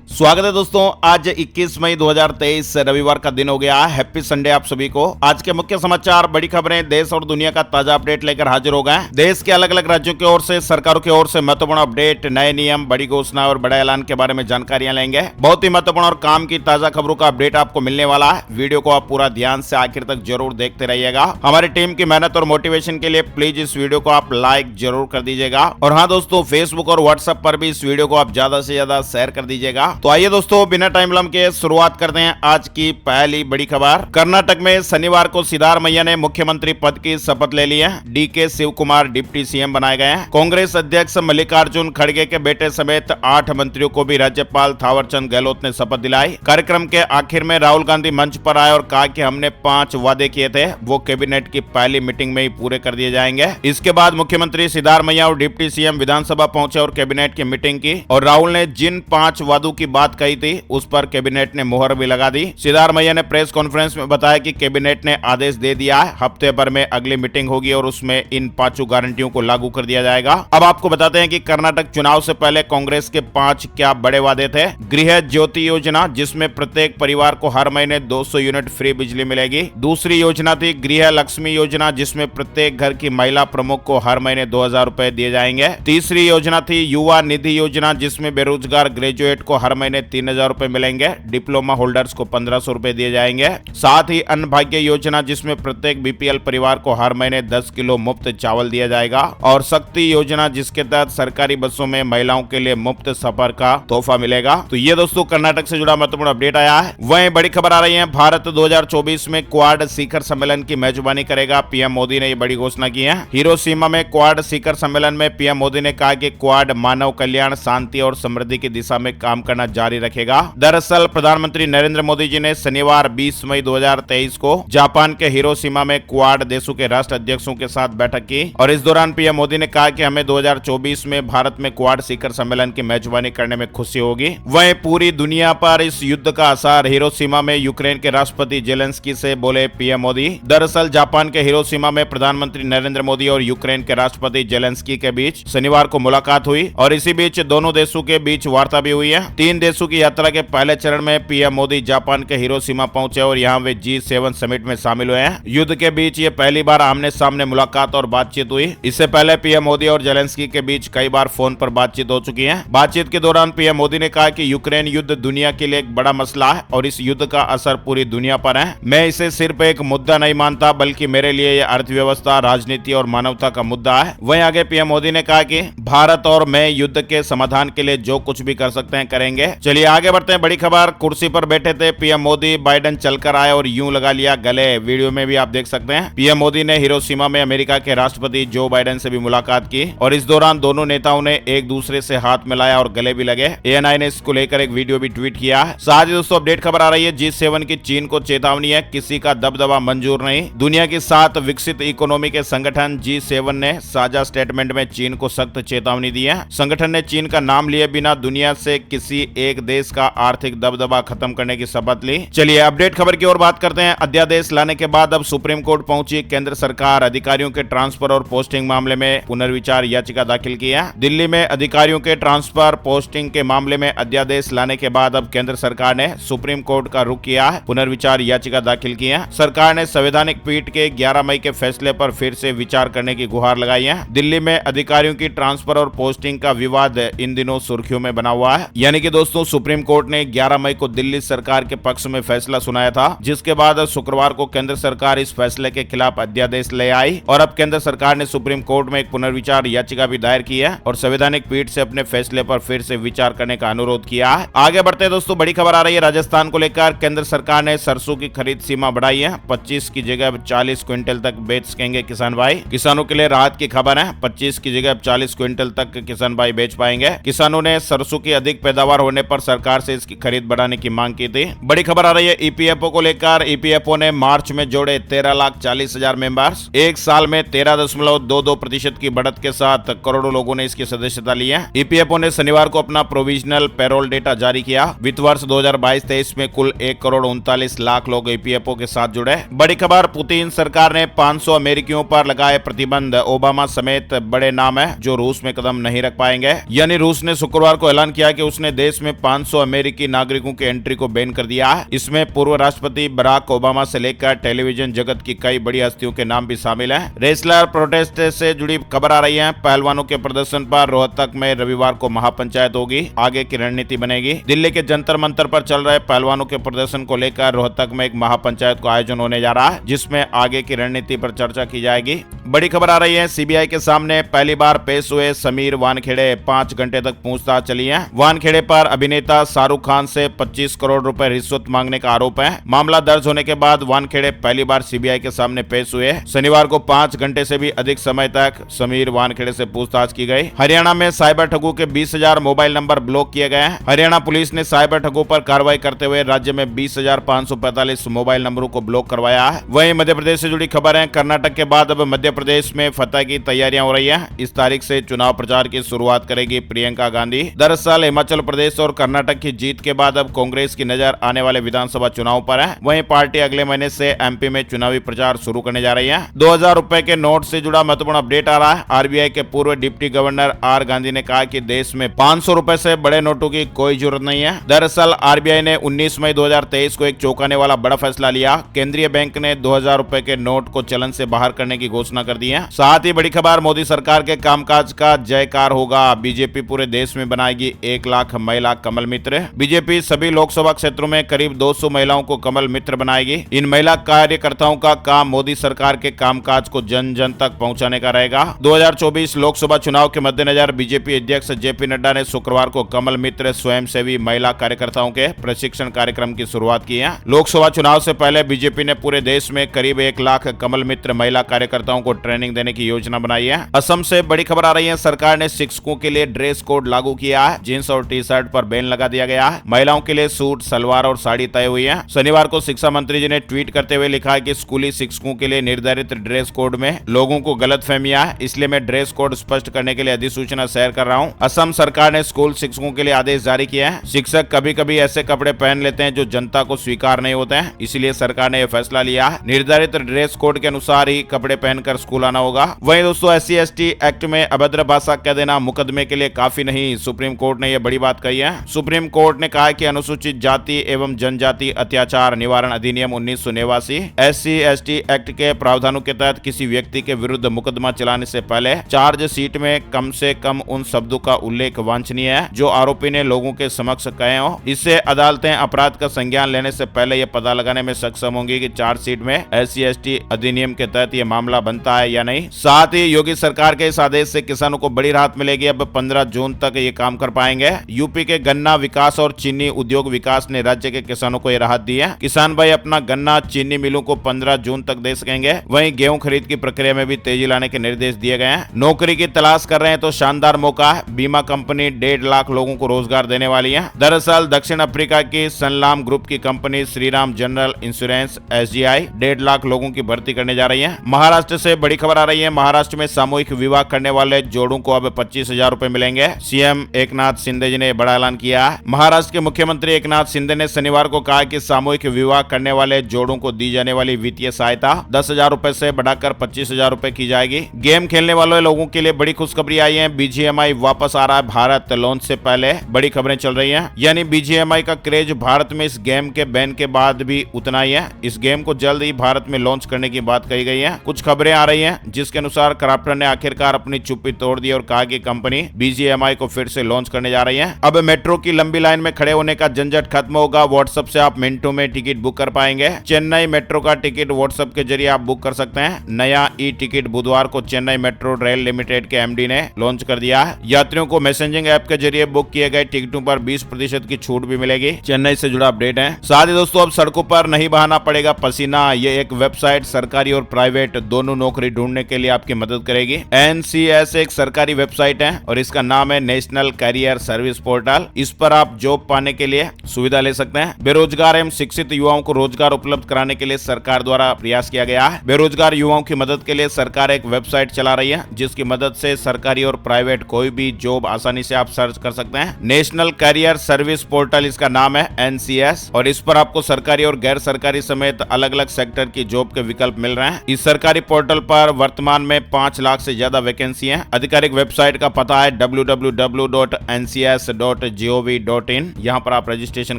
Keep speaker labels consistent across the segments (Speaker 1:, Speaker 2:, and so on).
Speaker 1: स्वागत है दोस्तों। आज 21 मई 2023 रविवार का दिन हो गया। हैप्पी संडे आप सभी को। आज के मुख्य समाचार, बड़ी खबरें, देश और दुनिया का ताजा अपडेट लेकर हाजिर हो गए। देश के अलग अलग राज्यों की ओर से, सरकारों की ओर से महत्वपूर्ण अपडेट, नए नियम, बड़ी घोषणा और बड़ा ऐलान के बारे में जानकारियां लेंगे। बहुत ही महत्वपूर्ण और काम की ताजा खबरों का अपडेट आपको मिलने वाला है। वीडियो को आप पूरा ध्यान से आखिर तक जरूर देखते रहिएगा। हमारी टीम की मेहनत और मोटिवेशन के लिए प्लीज इस वीडियो को आप लाइक जरूर कर दीजिएगा। और हाँ दोस्तों, फेसबुक और व्हाट्सएप पर भी इस वीडियो को आप ज्यादा से ज्यादा शेयर कर दीजिएगा। तो आइए दोस्तों, बिना टाइम लम के शुरुआत करते हैं आज की पहली बड़ी खबर। कर्नाटक में शनिवार को सिद्धारमैया ने मुख्यमंत्री पद की शपथ ले ली है। DK Shivakumar deputy CM बनाए गए हैं। कांग्रेस अध्यक्ष मल्लिकार्जुन खड़गे के बेटे समेत 8 मंत्रियों को भी राज्यपाल थावरचंद गहलोत ने शपथ दिलाई। कार्यक्रम के आखिर में राहुल गांधी मंच पर आए और कहा कि हमने 5 वादे किए थे, वो कैबिनेट की पहली मीटिंग में ही पूरे कर दिए जाएंगे। इसके बाद मुख्यमंत्री सिद्धारमैया और डिप्टी सीएम विधानसभा पहुंचे और कैबिनेट की मीटिंग की। और राहुल ने जिन 5 वादों की बात कही थी उस पर कैबिनेट ने मुहर भी लगा दी। सिद्धारमैया ने प्रेस कॉन्फ्रेंस में बताया कि कैबिनेट ने आदेश दे दिया है, हफ्ते भर में अगली मीटिंग होगी और उसमें इन 5 गारंटियों को लागू कर दिया जाएगा। अब आपको बताते हैं कि कर्नाटक चुनाव से पहले कांग्रेस के 5 क्या बड़े वादे थे। गृह ज्योति योजना, जिसमें प्रत्येक परिवार को हर महीने 200 यूनिट फ्री बिजली मिलेगी। दूसरी योजना थी गृह लक्ष्मी योजना, जिसमें प्रत्येक घर की महिला प्रमुख को हर महीने 2000 रुपए दिए जाएंगे। तीसरी योजना थी युवा निधि योजना, जिसमें बेरोजगार ग्रेजुएट को हर महीने 3000 रुपए मिलेंगे। डिप्लोमा होल्डर्स को 1500 रुपए दिए जाएंगे। साथ ही अन्न भाग्य योजना, जिसमें प्रत्येक बीपीएल परिवार को हर महीने 10 किलो मुफ्त चावल दिया जाएगा। और शक्ति योजना, जिसके तहत सरकारी बसों में महिलाओं के लिए मुफ्त सफर का तोहफा मिलेगा। तो ये दोस्तों कर्नाटक से जुड़ा महत्वपूर्ण अपडेट आया है। वहीं बड़ी खबर आ रही है, भारत 2024 में क्वाड शिखर सम्मेलन की मेजबानी करेगा। पीएम मोदी ने ये बड़ी घोषणा की है। हिरोशिमा में क्वाड शिखर सम्मेलन में पीएम मोदी ने कहा कि क्वाड मानव कल्याण, शांति और समृद्धि की दिशा में काम करना जारी रखेगा। दरअसल प्रधानमंत्री नरेंद्र मोदी जी ने शनिवार 20 मई 2023 को जापान के हिरोशिमा में क्वाड देशों के राष्ट्र अध्यक्षों के साथ बैठक की। और इस दौरान पीएम मोदी ने कहा कि हमें 2024 में भारत में क्वाड शिखर सम्मेलन की मेजबानी करने में खुशी होगी। वहीं पूरी दुनिया पर इस युद्ध का असर, हिरोशिमा में यूक्रेन के राष्ट्रपति जेलेंस्की से बोले पीएम मोदी। दरअसल जापान के हिरोशिमा में प्रधानमंत्री नरेंद्र मोदी और यूक्रेन के राष्ट्रपति जेलेंस्की के बीच शनिवार को मुलाकात हुई और इसी बीच दोनों देशों के बीच वार्ता भी हुई है। 3 देशों की यात्रा के पहले चरण में पीएम मोदी जापान के हिरोशिमा पहुंचे और यहां वे G7 समिट में शामिल हुए हैं। युद्ध के बीच ये पहली बार आमने सामने मुलाकात और बातचीत हुई। इससे पहले पीएम मोदी और जेलेंस्की के बीच कई बार फोन पर बातचीत हो चुकी है। बातचीत के दौरान पीएम मोदी ने कहा कि यूक्रेन युद्ध दुनिया के लिए एक बड़ा मसला है और इस युद्ध का असर पूरी दुनिया पर है। मैं इसे सिर्फ एक मुद्दा नहीं मानता, बल्कि मेरे लिए यह अर्थव्यवस्था, राजनीति और मानवता का मुद्दा है। वहीं आगे पीएम मोदी ने कहा कि भारत और मैं युद्ध के समाधान के लिए जो कुछ भी कर सकते हैं करेंगे। चलिए आगे बढ़ते हैं। बड़ी खबर, कुर्सी पर बैठे थे पीएम मोदी, बाइडेन चलकर आए और यूं लगा लिया गले। वीडियो में भी आप देख सकते हैं। पीएम मोदी ने हिरोशिमा में अमेरिका के राष्ट्रपति जो बाइडेन से भी मुलाकात की और इस दौरान दोनों नेताओं ने एक दूसरे से हाथ मिलाया और गले भी लगे। एएनआई ने इसको लेकर एक वीडियो भी ट्वीट किया है। साथ ही दोस्तों अपडेट खबर आ रही है, G7 की चीन को चेतावनी है, किसी का दबदबा मंजूर नहीं। दुनिया की 7 विकसित इकोनॉमी के संगठन G7 ने साझा स्टेटमेंट में चीन को सख्त चेतावनी दी है। संगठन ने चीन का नाम लिए बिना दुनिया से किसी एक देश का आर्थिक दबदबा खत्म करने की शपथ ली। चलिए अपडेट खबर की ओर बात करते हैं। अध्यादेश लाने के बाद अब सुप्रीम कोर्ट पहुंची केंद्र सरकार। अधिकारियों के ट्रांसफर और पोस्टिंग मामले में पुनर्विचार याचिका दाखिल की है। दिल्ली में अधिकारियों के ट्रांसफर पोस्टिंग के मामले में अध्यादेश लाने के बाद अब केंद्र सरकार ने सुप्रीम कोर्ट का रुख किया है, पुनर्विचार याचिका दाखिल की है। सरकार ने संवैधानिक पीठ के 11 मई के फैसले पर फिर से विचार करने की गुहार लगाई है। दिल्ली में अधिकारियों की ट्रांसफर और पोस्टिंग का विवाद इन दिनों सुर्खियों में बना हुआ है। यानी कि दोस्तों सुप्रीम कोर्ट ने 11 मई को दिल्ली सरकार के पक्ष में फैसला सुनाया था, जिसके बाद शुक्रवार को केंद्र सरकार इस फैसले के खिलाफ अध्यादेश ले आई और अब केंद्र सरकार ने सुप्रीम कोर्ट में एक पुनर्विचार याचिका भी दायर की है और संवैधानिक पीठ से अपने फैसले पर फिर से विचार करने का अनुरोध किया है। आगे बढ़ते हैं दोस्तों, बड़ी खबर आ रही है राजस्थान को लेकर। केंद्र सरकार ने सरसों की खरीद सीमा बढ़ाई है। 25 की जगह 40 क्विंटल तक बेच सकेंगे किसान भाई। किसानों के लिए राहत की खबर है। 25 की जगह 40 क्विंटल तक किसान भाई बेच पाएंगे। किसानों ने सरसों की अधिक पैदावार होने पर सरकार से इसकी खरीद बढ़ाने की मांग की थी। बड़ी खबर आ रही है ईपीएफओ को लेकर। ईपीएफओ ने मार्च में जोड़े 13,40,000 मेंबर्स। एक साल में 13.22% की बढ़त के साथ करोड़ों लोगों ने इसकी सदस्यता ली है। ईपीएफओ ने शनिवार को अपना प्रोविजनल पेरोल डेटा जारी किया। वित्त वर्ष 2022-23 में कुल 1,39,00,000 लोग ईपीएफओ के साथ जुड़े। बड़ी खबर, पुतिन सरकार ने 500 अमेरिकियों पर लगाए प्रतिबंध। ओबामा समेत बड़े नाम है जो रूस में कदम नहीं रख पाएंगे। यानी रूस ने शुक्रवार को ऐलान किया कि उसने देश देश में 500 अमेरिकी नागरिकों की एंट्री को बैन कर दिया है। इसमें पूर्व राष्ट्रपति बराक ओबामा से लेकर टेलीविजन जगत की कई बड़ी हस्तियों के नाम भी शामिल हैं। रेसलर प्रोटेस्ट से जुड़ी खबर आ रही है। पहलवानों के प्रदर्शन पर रोहतक में रविवार को महापंचायत होगी, आगे की रणनीति बनेगी। दिल्ली के जंतर मंतर पर चल रहे पहलवानों के प्रदर्शन को लेकर रोहतक में एक महापंचायत का आयोजन होने जा रहा है, जिसमें आगे की रणनीति पर चर्चा की जाएगी। बड़ी खबर आ रही है, सीबीआई के सामने पहली बार पेश हुए समीर वानखेड़े। 5 घंटे तक पूछताछ चली है। वानखेड़े पर अभिनेता शाहरुख खान से 25 करोड़ रुपए रिश्वत मांगने का आरोप है। मामला दर्ज होने के बाद वानखेड़े पहली बार सीबीआई के सामने पेश हुए। शनिवार को 5 घंटे से भी अधिक समय तक समीर वानखेड़े से पूछताछ की गई। हरियाणा में साइबर ठगों के 20,000 मोबाइल नंबर ब्लॉक किए गए हैं। हरियाणा पुलिस ने साइबर ठगों पर कार्रवाई करते हुए राज्य में 20,545 मोबाइल नंबरों को ब्लॉक करवाया है। वहीं मध्य प्रदेश से जुड़ी खबर है। कर्नाटक के बाद अब मध्य प्रदेश में फतह की तैयारियां हो रही है। इस तारीख से चुनाव प्रचार की शुरुआत करेगी प्रियंका गांधी। दरअसल हिमाचल प्रदेश और कर्नाटक की जीत के बाद अब कांग्रेस की नजर आने वाले विधानसभा चुनाव पर है। वहीं पार्टी अगले महीने से एमपी में चुनावी प्रचार शुरू करने जा रही है। 2000 रुपए के नोट से जुड़ा महत्वपूर्ण अपडेट आ रहा है। आरबीआई के पूर्व डिप्टी गवर्नर आर गांधी ने कहा कि देश में 500 रुपए से बड़े नोटों की कोई जरूरत नहीं है। दरअसल आरबीआई ने 19 मई 2023 को एक चौंकाने वाला बड़ा फैसला लिया। केंद्रीय बैंक ने 2000 रुपए के नोट को चलन से बाहर करने की घोषणा कर दी है। साथ ही बड़ी खबर, मोदी सरकार के कामकाज का जयकार होगा। बीजेपी पूरे देश में बनाएगी 1 लाख महिला कमल मित्र। बीजेपी सभी लोकसभा क्षेत्रों में करीब 200 महिलाओं को कमल मित्र बनाएगी। इन महिला कार्यकर्ताओं का काम मोदी सरकार के कामकाज को जन जन तक पहुंचाने का रहेगा। 2024 लोकसभा चुनाव के मद्देनजर बीजेपी अध्यक्ष जेपी नड्डा ने शुक्रवार को कमल मित्र स्वयंसेवी महिला कार्यकर्ताओं के प्रशिक्षण कार्यक्रम की शुरुआत की है। लोकसभा चुनाव से पहले बीजेपी ने पूरे देश में करीब 1 लाख कमल मित्र महिला कार्यकर्ताओं को ट्रेनिंग देने की योजना बनाई है। असम से बड़ी खबर आ रही है। सरकार ने शिक्षकों के लिए ड्रेस कोड लागू किया है। जींस और टी शर्ट पर बैन लगा दिया गया है। महिलाओं के लिए सूट, सलवार और साड़ी तय हुई है। शनिवार को शिक्षा मंत्री जी ने ट्वीट करते हुए लिखा है कि स्कूली शिक्षकों के लिए निर्धारित ड्रेस कोड में लोगों को गलतफहमियां है, इसलिए मैं ड्रेस कोड स्पष्ट करने के लिए अधिसूचना शेयर कर रहा हूं। असम सरकार ने स्कूल शिक्षकों के लिए आदेश जारी किया है। शिक्षक कभी कभी ऐसे कपड़े पहन लेते हैं जो जनता को स्वीकार नहीं होते हैं, इसलिए सरकार ने यह फैसला लिया है। निर्धारित ड्रेस कोड के अनुसार ही कपड़े पहनकर स्कूल आना होगा। वहीं दोस्तों, SC/ST एक्ट में अभद्र भाषा कह देना मुकदमे के लिए काफी नहीं, सुप्रीम कोर्ट ने यह बड़ी बात कही है। सुप्रीम कोर्ट ने कहा कि अनुसूचित जाति एवं जनजाति अत्याचार निवारण अधिनियम 1989 SC/ST एक्ट के प्रावधानों के तहत किसी व्यक्ति के विरुद्ध मुकदमा चलाने से पहले चार्जशीट में कम से कम उन शब्दों का उल्लेख वांछनीय है जो आरोपी ने लोगों के समक्ष कहे हो। इससे अदालतें अपराध का संज्ञान लेने से पहले यह पता लगाने में सक्षम होंगी कि चार्जशीट में SC/ST अधिनियम के तहत यह मामला बनता है या नहीं। साथ ही योगी सरकार के इस आदेश से किसानों को बड़ी राहत मिलेगी। अब 15 जून तक ये काम कर पाएंगे। यूपी के गन्ना विकास और चीनी उद्योग विकास ने राज्य के किसानों को यह राहत दी है। किसान भाई अपना गन्ना चीनी मिलों को 15 जून तक दे सकेंगे। वहीं गेहूं खरीद की प्रक्रिया में भी तेजी लाने के निर्देश दिए गए हैं। नौकरी की तलाश कर रहे हैं तो शानदार मौका है। बीमा कंपनी 1.5 लाख लोगों को रोजगार देने वाली है। दरअसल दक्षिण अफ्रीका की सनलाम ग्रुप की company Shriram general insurance SGI 1.5 lakh लोगों की भर्ती करने जा रही है। महाराष्ट्र से बड़ी खबर आ रही है। महाराष्ट्र में सामूहिक विवाह करने वाले जोड़ों को अब 25,000 रुपए मिलेंगे। सीएम एकनाथ शिंदे जी ने बड़ा ऐलान किया है। महाराष्ट्र के मुख्यमंत्री एकनाथ शिंदे ने शनिवार को कहा कि सामूहिक विवाह करने वाले जोड़ों को दी जाने वाली वित्तीय सहायता 10,000 रुपए से बढ़ाकर 25,000 रुपए की जाएगी। गेम खेलने वाले लोगों के लिए बड़ी खुशखबरी आई है। BGMI वापस आ रहा है भारत। लॉन्च से पहले बड़ी खबरें चल रही हैं, यानी BGMI का क्रेज भारत में इस गेम के बैन के बाद भी उतना ही है। इस गेम को जल्द ही भारत में लॉन्च करने की बात कही गई है। कुछ खबरें आ रही हैं जिसके अनुसार क्राफ्टर ने आखिरकार अपनी चुप्पी तोड़ दी और कहा कि कंपनी BGMI को फिर से लॉन्च करने जा रही है। अब मेट्रो की लंबी लाइन में खड़े होने का झंझट खत्म होगा। व्हाट्सएप से आप मिनटों में टिकट बुक कर पाएंगे। चेन्नई मेट्रो का टिकट व्हाट्सएप के जरिए आप बुक कर सकते हैं। नया ई-टिकट बुधवार को चेन्नई मेट्रो रेल लिमिटेड के MD ने लॉन्च कर दिया है। यात्रियों को मैसेजिंग ऐप के जरिए बुक किए गए टिकटों पर 20% की छूट भी मिलेगी। चेन्नई से जुड़ा अपडेट है। साथ ही दोस्तों, अब सड़कों पर नहीं बहाना पड़ेगा पसीना। ये एक वेबसाइट सरकारी और प्राइवेट दोनों नौकरी ढूंढने के लिए आपकी मदद करेगी। NCS एक सरकारी वेबसाइट है और इसका नाम है नेशनल कैरियर सर्विस पोर्टल। इस पर आप जॉब पाने के लिए सुविधा ले सकते हैं। बेरोजगार एवं शिक्षित युवाओं को रोजगार उपलब्ध कराने के लिए सरकार द्वारा प्रयास किया गया है। बेरोजगार युवाओं की मदद के लिए सरकार एक वेबसाइट चला रही है जिसकी मदद से सरकारी और प्राइवेट कोई भी जॉब आसानी से आप सर्च कर सकते हैं। नेशनल कैरियर सर्विस पोर्टल इसका नाम है NCS और इस पर आपको सरकारी और गैर सरकारी समेत अलग अलग सेक्टर की जॉब के विकल्प मिल रहे हैं। इस सरकारी पोर्टल पर वर्तमान में 5 लाख से ज्यादा वैकेंसी है। आधिकारिक वेबसाइट का पता है www.ncs.gov www.pnb.gov.in, यहाँ पर आप रजिस्ट्रेशन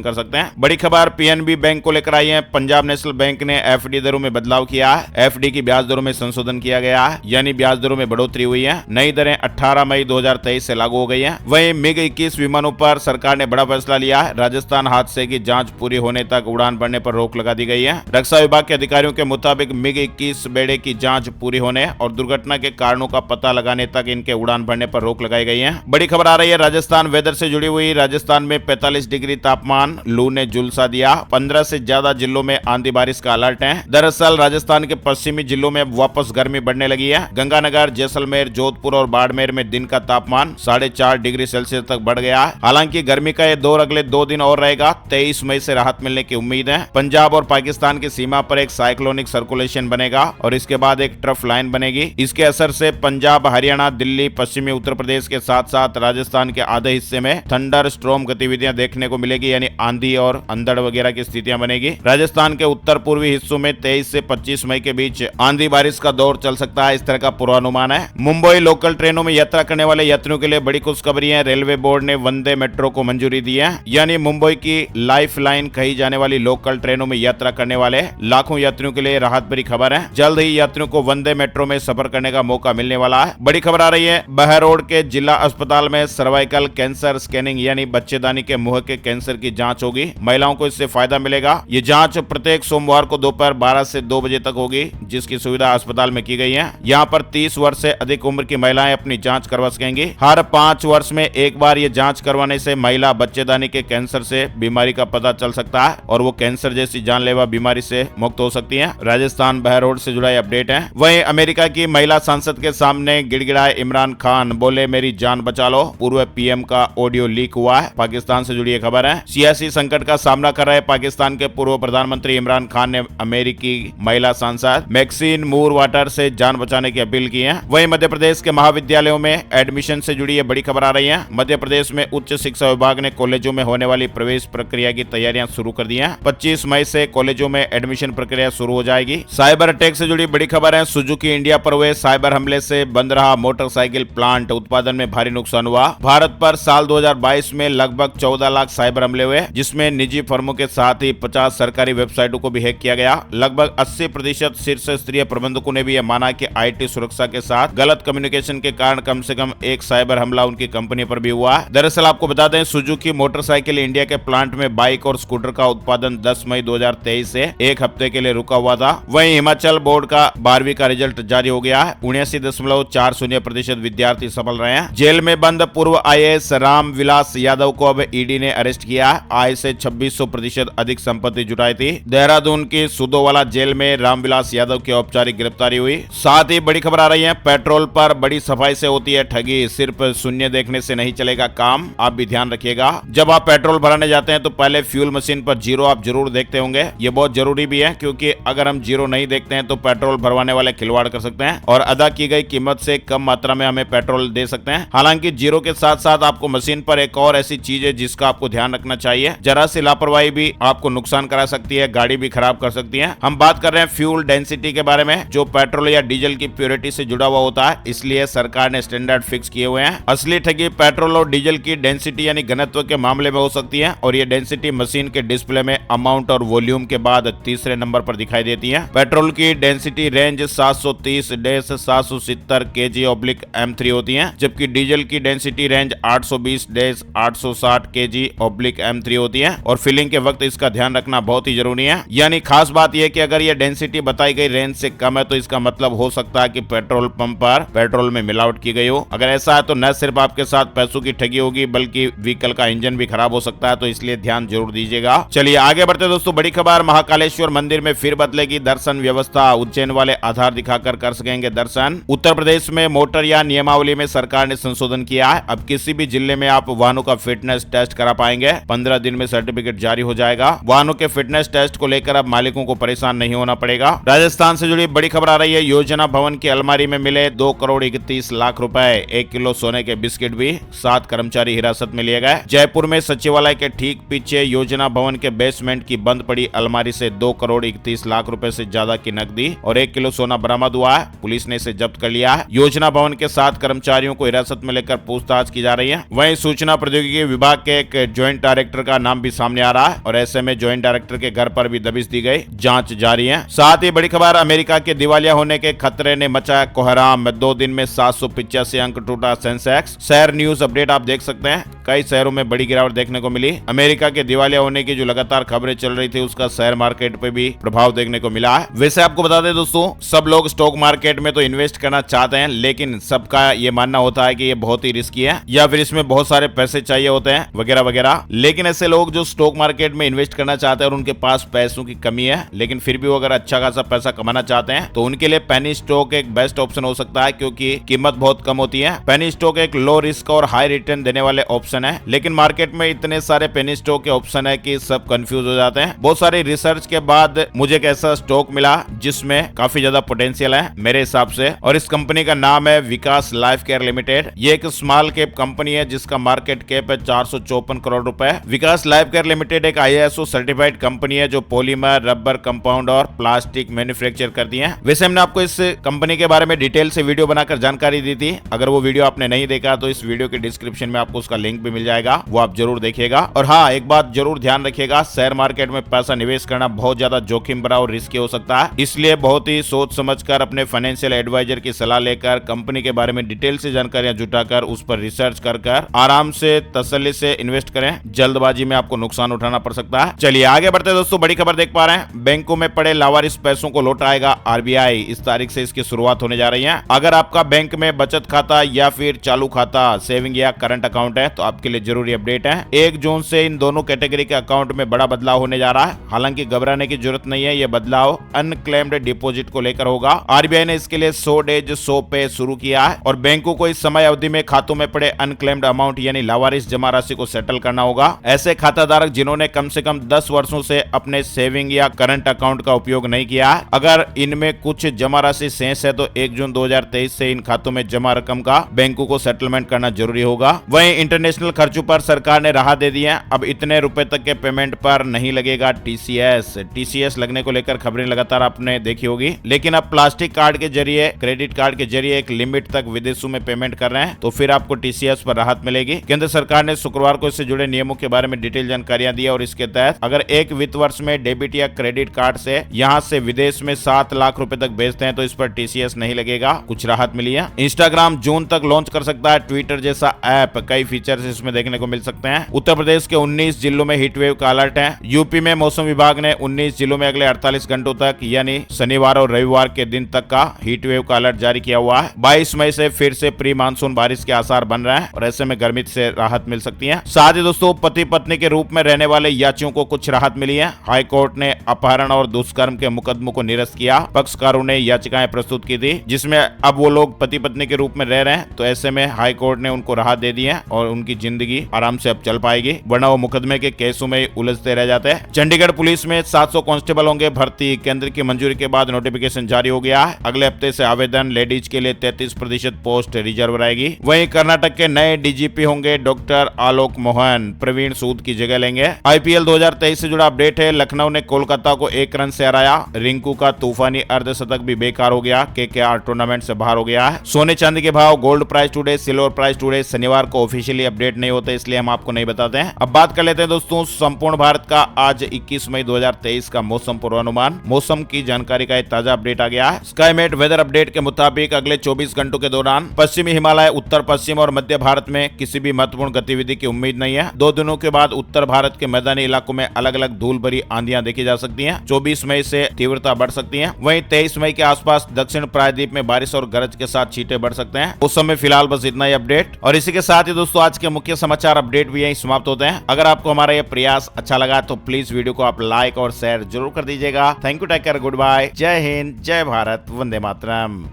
Speaker 1: कर सकते हैं। बड़ी खबर पीएनबी बैंक को लेकर आई है। पंजाब नेशनल बैंक ने एफडी दरों में बदलाव किया है। एफडी की ब्याज दरों में संशोधन किया गया है, यानी ब्याज दरों में बढ़ोतरी हुई है। नई दरें 18 मई 2023 से लागू हो गई है। वहीं मिग 21 विमानों पर सरकार ने बड़ा फैसला लिया है। राजस्थान हादसे की जांच पूरी होने तक उड़ान भरने पर रोक लगा दी गई है। रक्षा विभाग के अधिकारियों के मुताबिक मिग 21 बेड़े की जांच पूरी होने और दुर्घटना के कारणों का पता लगाने तक इनके उड़ान भरने पर रोक लगाई गई है। बड़ी खबर आ रही है राजस्थान वेदर से जुड़ी हुई। राजस्थान में 45 डिग्री तापमान, लू ने झुलसा दिया। 15 से ज्यादा जिलों में आंधी बारिश का अलर्ट है। दरअसल राजस्थान के पश्चिमी जिलों में वापस गर्मी बढ़ने लगी है। गंगानगर, जैसलमेर, जोधपुर और बाड़मेर में दिन का तापमान 4.5 डिग्री सेल्सियस तक बढ़ गया है। हालांकि गर्मी का ये दौर अगले 2 दिन और रहेगा। 23 मई से राहत मिलने की उम्मीद है। पंजाब और पाकिस्तान की सीमा पर एक साइक्लोनिक सर्कुलेशन बनेगा और इसके बाद एक ट्रफ लाइन बनेगी। इसके असर से पंजाब, हरियाणा, दिल्ली, पश्चिमी उत्तर प्रदेश के साथ साथ राजस्थान के आधे हिस्से में थंडर स्ट्रॉम गतिविधियां देखने को मिलेगी, यानी आंधी और अंधड़ वगैरह की स्थितियां बनेगी। राजस्थान के उत्तर पूर्वी हिस्सों में 23 से 25 मई के बीच आंधी बारिश का दौर चल सकता है, इस तरह का पूर्वानुमान है। मुंबई लोकल ट्रेनों में यात्रा करने वाले यात्रियों के लिए बड़ी खुशखबरी है। रेलवे बोर्ड ने वंदे मेट्रो को मंजूरी दी है, यानी मुंबई की लाइफ लाइन कही जाने वाली लोकल ट्रेनों में यात्रा करने वाले लाखों यात्रियों के लिए राहत भरी खबर है। जल्द ही यात्रियों को वंदे मेट्रो में सफर करने का मौका मिलने वाला है। बड़ी खबर आ रही है बहरोड के जिला अस्पताल में सर्वाइकल कैंसर स्कैनिंग, यानी बच्चेदानी के मुंह के कैंसर की जांच होगी। महिलाओं को इससे फायदा मिलेगा। ये जांच प्रत्येक सोमवार को दोपहर 12 से 2 बजे तक होगी, जिसकी सुविधा अस्पताल में की गई है। यहाँ पर 30 वर्ष से अधिक उम्र की महिलाएं अपनी जांच करवा सकेंगी। हर 5 वर्ष में एक बार ये जांच करवाने से महिला बच्चेदानी के कैंसर से बीमारी का पता चल सकता है और वो कैंसर जैसी जानलेवा बीमारी से मुक्त हो सकती है। राजस्थान बहरोड से जुड़ा अपडेट है। वहीं अमेरिका की महिला सांसद के सामने गिड़गिड़ाए इमरान खान, बोले मेरी जान बचा लो। पूर्व पीएम का ऑडियो लीक हुआ है। पाकिस्तान से जुड़ी खबर है। सियासी संकट का सामना कर रहे पाकिस्तान के पूर्व प्रधानमंत्री इमरान खान ने अमेरिकी महिला सांसद मैक्सिन मूर वाटर से जान बचाने की अपील की है। वहीं मध्य प्रदेश के महाविद्यालयों में एडमिशन से जुड़ी बड़ी खबर आ रही है। मध्य प्रदेश में उच्च शिक्षा विभाग ने कॉलेजों में होने वाली प्रवेश प्रक्रिया की तैयारियां शुरू कर दी हैं। 25 मई से कॉलेजों में एडमिशन प्रक्रिया शुरू हो जाएगी। साइबर अटैक से जुड़ी बड़ी खबर है। सुजुकी इंडिया पर हुए साइबर हमले से बंद रहा मोटरसाइकिल प्लांट, उत्पादन में भारी नुकसान हुआ। भारत पर साल 2022 में लगभग 14 लाख साइबर हमले हुए, जिसमें निजी फर्मों के साथ ही 50 सरकारी वेबसाइटों को भी हैक किया गया। लगभग 80% शीर्ष स्तरीय प्रबंधकों ने भी यह माना कि आईटी सुरक्षा के साथ गलत कम्युनिकेशन के कारण कम से कम एक साइबर हमला उनकी कंपनी पर भी हुआ। दरअसल आपको बता दें, सुजुकी मोटरसाइकिल इंडिया के प्लांट में बाइक और स्कूटर का उत्पादन 10 मई 2023 से एक हफ्ते के लिए रुका हुआ था। वहीं हिमाचल बोर्ड का 12वीं का रिजल्ट जारी हो गया है। 79.40% विद्यार्थी सफल रहे हैं। जेल में बंद पूर्व आईएएस राम विलास यादव को अब ईडी ने अरेस्ट किया। आय से 2600% अधिक संपत्ति जुटाई थी। देहरादून की सुदोवाला जेल में रामविलास यादव की औपचारिक गिरफ्तारी हुई। साथ ही बड़ी खबर आ रही है, पेट्रोल पर बड़ी सफाई से होती है ठगी, सिर्फ शून्य देखने से नहीं चलेगा काम। आप भी ध्यान रखिएगा, जब आप पेट्रोल भराने जाते हैं तो पहले फ्यूल मशीन पर जीरो आप जरूर देखते होंगे। ये बहुत जरूरी भी है, क्योंकि अगर हम जीरो नहीं देखते हैं तो पेट्रोल भरवाने वाले खिलवाड़ कर सकते हैं और अदा की गई कीमत से कम मात्रा में हमें पेट्रोल दे सकते हैं। हालांकि जीरो के साथ साथ आपको मशीन पर एक और ऐसी चीज है जिसका आपको ध्यान रखना चाहिए। जरा सी लापरवाही भी आपको नुकसान करा सकती है, गाड़ी भी खराब कर सकती है। हम बात कर रहे हैं फ्यूल डेंसिटी के बारे में, जो पेट्रोल या डीजल की प्योरिटी से जुड़ा हुआ होता है, इसलिए सरकार ने स्टैंडर्ड फिक्स किए हुए हैं। असली ठगी पेट्रोल और डीजल की डेंसिटी यानी घनत्व के मामले में हो सकती है और ये डेंसिटी मशीन के डिस्प्ले में अमाउंट और वॉल्यूम के बाद तीसरे नंबर पर दिखाई देती है। पेट्रोल की डेंसिटी रेंज 730-770 kg/m3 होती है, जबकि डीजल की डेंसिटी रेंज 820-860 kg/m3 होती है और फिलिंग के वक्त इसका ध्यान रखना बहुत ही जरूरी है। यानी खास बात यह कि अगर यह डेंसिटी बताई गई रेंज से कम है तो इसका मतलब हो सकता है कि पेट्रोल पंप पर पेट्रोल में मिलावट की गई हो। अगर ऐसा है तो न सिर्फ आपके साथ पैसों की ठगी होगी बल्कि व्हीकल का इंजन भी खराब हो सकता है, तो इसलिए ध्यान जरूर दीजिएगा। चलिए आगे बढ़ते दोस्तों, बड़ी खबर, महाकालेश्वर मंदिर में फिर बदलेगी दर्शन व्यवस्था। उज्जैन वाले आधार दिखाकर कर सकेंगे दर्शन। उत्तर प्रदेश में मोटरयान नियमावली में सरकार ने संशोधन किया है। अब किसी भी जिले में आप वाहनों का फिटनेस टेस्ट करा पाएंगे। 15 दिन में सर्टिफिकेट जारी हो जाएगा। वाहनों के फिटनेस टेस्ट को लेकर अब मालिकों को परेशान नहीं होना पड़ेगा। राजस्थान से जुड़ी बड़ी खबर आ रही है, योजना भवन की अलमारी में मिले 2,31,00,000 रुपए, 1 किलो सोने के बिस्किट भी, 7 कर्मचारी हिरासत में लिए गए। जयपुर में सचिवालय के ठीक पीछे योजना भवन के बेसमेंट की बंद पड़ी अलमारी से 2,31,00,000 रुपए से ज्यादा की नकदी और 1 किलो सोना बरामद हुआ है। पुलिस ने इसे जब्त कर लिया है। योजना भवन के 7 कर्मचारियों को हिरासत में लेकर पूछताछ की जा रही है। वहीं सूचना सूचना प्रौद्योगिकी विभाग के एक ज्वाइंट डायरेक्टर का नाम भी सामने आ रहा है और ऐसे में ज्वाइंट डायरेक्टर के घर पर भी दबिश दी गई, जांच जारी है। साथ ही बड़ी खबर, अमेरिका के दिवालिया होने के खतरे ने मचाया कोहराम, 2 दिन में 785 अंक टूटा सेंसेक्स। शहर न्यूज अपडेट आप देख सकते हैं, कई शहरों में बड़ी गिरावट देखने को मिली। अमेरिका के दिवालिया होने की जो लगातार खबरें चल रही थी उसका शेयर मार्केट पे भी प्रभाव देखने को मिला है। वैसे आपको बता दें दोस्तों, सब लोग स्टॉक मार्केट में तो इन्वेस्ट करना चाहते हैं, लेकिन सबका ये मानना होता है कि ये बहुत ही रिस्की है या फिर इसमें बहुत सारे पैसे चाहिए होते हैं वगैरह वगैरह। लेकिन ऐसे लोग जो स्टॉक मार्केट में इन्वेस्ट करना चाहते हैं और उनके पास पैसों की कमी है, लेकिन फिर भी वो अगर अच्छा खासा पैसा कमाना चाहते हैं तो उनके लिए पेनी स्टॉक एक बेस्ट ऑप्शन हो सकता है, क्योंकि कीमत बहुत कम होती है। पेनी स्टॉक एक लो रिस्क और हाई रिटर्न देने वाले ऑप्शन है, लेकिन मार्केट में इतने सारे पेनी स्टॉक के ऑप्शन है कि सब कंफ्यूज हो जाते हैं। बहुत सारी रिसर्च के बाद मुझे एक ऐसा स्टॉक मिला जिसमें काफी ज्यादा पोटेंशियल है मेरे हिसाब से, और इस कंपनी का नाम है विकास लाइफ केयर लिमिटेड। ये एक स्मॉल कैप कंपनी है जिसका मार्केट कैप है 454 करोड़ रुपए। विकास लाइफ केयर लिमिटेड एक ISO सर्टिफाइड कंपनी है जो पॉलीमर, रबर, कंपाउंड और प्लास्टिक मैन्युफैक्चर करती है। वैसे हमने आपको इस कंपनी के बारे में डिटेल से वीडियो बनाकर जानकारी दी थी, अगर वो वीडियो आपने नहीं देखा तो इस वीडियो के डिस्क्रिप्शन में आपको उसका लिंक भी मिल जाएगा, वो आप जरूर देखिएगा। और हाँ, एक बात जरूर ध्यान रखिएगा, शेयर मार्केट में पैसा निवेश करना बहुत ज्यादा जोखिम भरा और रिस्की हो सकता है, इसलिए बहुत ही सोच समझकर अपने फाइनेंशियल एडवाइजर की सलाह लेकर कंपनी के बारे में डिटेल से जानकारियां जुटाकर उस पर रिसर्च कर आराम से तसल्ली से इन्वेस्ट करें, जल्दबाजी में आपको नुकसान उठाना पड़ सकता है। चलिए आगे बढ़ते हैं दोस्तों, बड़ी खबर देख पा रहे हैं, बैंकों में पड़े लावारिस पैसों को लौटाएगा RBI। इस तारीख से इसकी शुरुआत होने जा रही है। अगर आपका बैंक में बचत खाता या फिर चालू खाता, सेविंग या करंट अकाउंट है तो आपके लिए जरूरी अपडेट है। 1 जून से इन दोनों कैटेगरी के अकाउंट में बड़ा बदलाव होने जा रहा है। हालांकि घबराने की जरूरत नहीं है, यह बदलाव अनक्लेम्ड डिपॉजिट को लेकर होगा। RBI ने इसके लिए 100 डेज 100 पे शुरू किया है और बैंकों को इस समय अवधि में खातों में पड़े अनक्लेम्ड अमाउंट यानी लावारिस जमा राशि को सेटल करना होगा। ऐसे खाताधारक जिन्होंने कम से कम 10 वर्षों से अपने सेविंग या करंट अकाउंट का उपयोग नहीं किया है, अगर इनमें कुछ जमा राशि शेष है तो 1 जून 2023 से इन खातों में जमा रकम का बैंकों को सेटलमेंट करना जरूरी होगा। वहीं इंटरनेशनल खर्चों पर सरकार ने राहत दे दी है, अब इतने रुपए तक के पेमेंट पर नहीं लगेगा TCS लगने को लेकर खबरें लगातार आपने देखी होगी, लेकिन अब प्लास्टिक कार्ड के जरिए, क्रेडिट कार्ड के जरिए एक लिमिट तक विदेशों में पेमेंट कर रहे हैं तो फिर आपको TCS पर राहत मिलेगी। केंद्र सरकार ने शुक्रवार को इससे जुड़े नियमों के बारे में डिटेल जानकारियां दी और इसके तहत अगर एक वित्त वर्ष में डेबिट या क्रेडिट कार्ड से यहां से विदेश में 7 लाख रुपए तक भेजते हैं तो इस पर TCS नहीं लगेगा, कुछ राहत मिली है। इंस्टाग्राम जून तक लॉन्च कर सकता है ट्विटर जैसा ऐप, कई फीचर्स इसमें देखने को मिल सकते हैं। उत्तर प्रदेश के 19 जिलों में हीट वेव का अलर्ट है। यूपी में मौसम विभाग ने 19 जिलों में अगले 48 घंटों तक यानी शनिवार और रविवार के दिन तक का हीट वेव का अलर्ट जारी किया हुआ है। 22 मई से फिर से प्री मानसून बारिश के आसार बन रहे हैं और ऐसे में गर्मी से राहत मिल सकती है। साथ ही दोस्तों, पति पत्नी के रूप में रहने वाले याचियों को कुछ राहत मिली है। हाई कोर्ट ने अपहरण और दुष्कर्म के मुकदमों को निरस्त किया। पक्षकारों ने याचिकाएं प्रस्तुत की थी जिसमें अब वो लोग पति पत्नी के रूप में रह रहे हैं, तो ऐसे में हाई कोर्ट ने उनको राहत दे दी है और उनकी जिंदगी आराम से अब चल पाएगी, वरना वो मुकदमे के केसों में उलझते रह जाते हैं। चंडीगढ़ पुलिस में 700 कांस्टेबल होंगे भर्ती, केंद्र की मंजूरी के बाद नोटिफिकेशन जारी हो गया है। अगले हफ्ते से आवेदन, लेडीज के लिए 33% पोस्ट रिजर्व रहेगी। वहीं कर्नाटक के नए DGP होंगे डॉक्टर आलोक मोहन, प्रवीण सूद की जगह लेंगे। IPL 2023 से जुड़ा अपडेट है, लखनऊ ने कोलकाता को 1 रन से हराया। रिंकू का तूफानी अर्धशतक भी बेकार हो गया, KKR टूर्नामेंट से बाहर हो गया है। सोने चांदी के भाव, gold price today, silver price today शनिवार को ऑफिशियली अपडेट नहीं होते, इसलिए हम आपको नहीं बताते हैं। अब बात कर लेते हैं दोस्तों संपूर्ण भारत का आज 21 मई 2023 का मौसम पूर्वानुमान। मौसम की जानकारी का एक ताजा अपडेट आ गया है। स्काईमेट वेदर अपडेट के मुताबिक अगले 24 घंटों के दौरान पश्चिमी हिमालय, उत्तर पश्चिम और मध्य भारत में किसी भी महत्वपूर्ण गतिविधि की उम्मीद नहीं है। 2 दिनों के बाद उत्तर भारत के मैदानी इलाकों में अलग अलग धूल भरी आंधियां देखी जा सकती हैं। 24 मई से तीव्रता बढ़ सकती है। वहीं 23 मई के आसपास दक्षिण प्रायद्वीप में बारिश और गरज के साथ छींटे बढ़ सकते हैं। उस समय फिलहाल बस इतना ही अपडेट, और इसी के साथ ही दोस्तों आज के मुख्य समाचार अपडेट भी यहीं समाप्त होते हैं। अगर आपको हमारा यह प्रयास अच्छा लगा तो प्लीज वीडियो को आप लाइक और शेयर जरूर कर दीजिएगा। Thank you, take care, good bye, जय हिंद, जय भारत, वंदे मातरम।